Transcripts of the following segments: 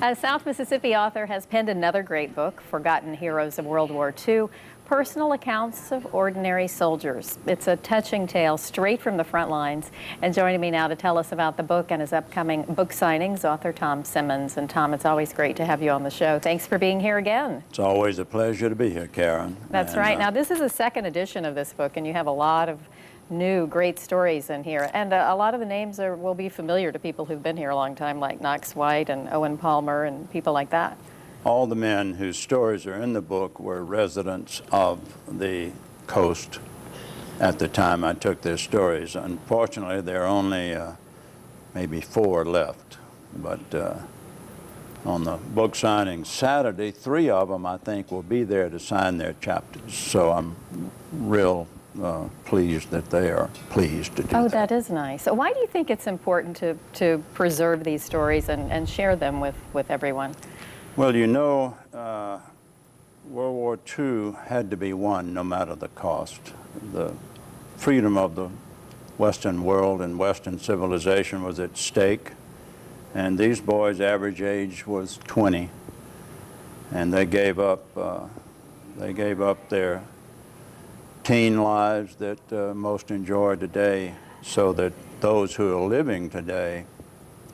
A South Mississippi author has penned another great book, Forgotten Heroes of World War II, Personal Accounts of Ordinary Soldiers. It's a touching tale straight from the front lines. And joining me now to tell us about the book and his upcoming book signings, author Tom Simmons. And Tom, it's always great to have you on the show. Thanks for being here again. It's always a pleasure to be here, Karen. That's right. Now, this is the second edition of this book, and you have a lot of new great stories in here, and a lot of the names will be familiar to people who've been here a long time, like Knox White and Owen Palmer and people like that. All the men whose stories are in the book were residents of the coast at the time I took their stories. Unfortunately, there are only maybe 4 left, but on the book signing Saturday, 3 of them I think will be there to sign their chapters, so I'm real pleased that they are pleased to do that. Oh, that is nice. So why do you think it's important to preserve these stories and share them with everyone? Well, you know, World War II had to be won no matter the cost. The freedom of the Western world and Western civilization was at stake, and these boys' average age was 20, and they gave up their teen lives that most enjoy today so that those who are living today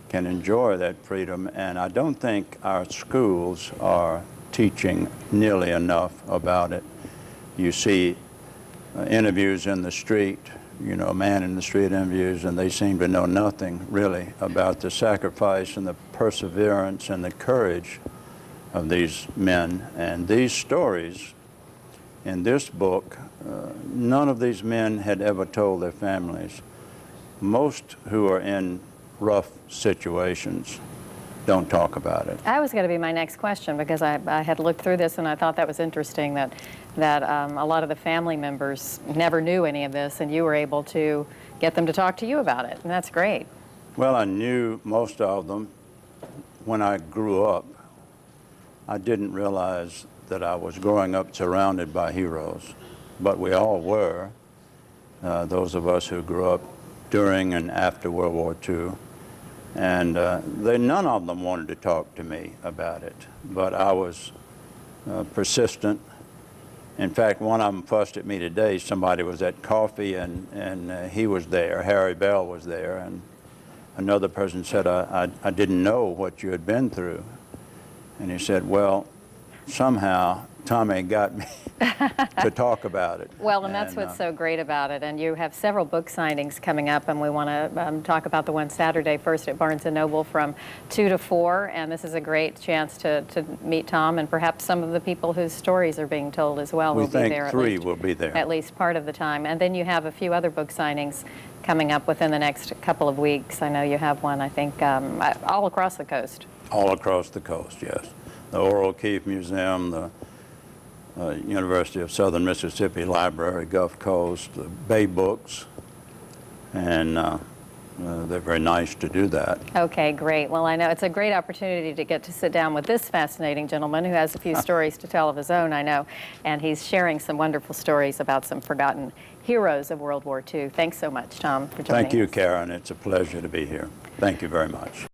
can enjoy that freedom. And I don't think our schools are teaching nearly enough about it. You see interviews in the street, you know, man in the street interviews, and they seem to know nothing really about the sacrifice and the perseverance and the courage of these men. And these stories in this book, none of these men had ever told their families. Most who are in rough situations don't talk about it. That was going to be my next question, because I had looked through this and I thought that was interesting that a lot of the family members never knew any of this, and you were able to get them to talk to you about it, and that's great. Well, I knew most of them when I grew up. I didn't realize that I was growing up surrounded by heroes, but we all were, those of us who grew up during and after World War II. And none of them wanted to talk to me about it, but I was persistent. In fact, one of them fussed at me today. Somebody was at coffee and he was there, Harry Bell was there, and another person said, I didn't know what you had been through. And he said, well, somehow Tommy got me to talk about it. Well, and that's what's so great about it. And you have several book signings coming up, and we want to talk about the one Saturday first at Barnes & Noble from 2 to 4. And this is a great chance to meet Tom and perhaps some of the people whose stories are being told as well. We will be there. 3 will be there. At least part of the time. And then you have a few other book signings coming up within the next couple of weeks. I know you have one, I think, all across the coast. All across the coast, yes. The Oral O'Keeffe Museum, the University of Southern Mississippi Library, Gulf Coast, the Bay Books, and they're very nice to do that. Okay, great. Well, I know it's a great opportunity to get to sit down with this fascinating gentleman who has a few stories to tell of his own, I know, and he's sharing some wonderful stories about some forgotten heroes of World War II. Thanks so much, Tom, for joining us. Thank you, Karen. It's a pleasure to be here. Thank you very much.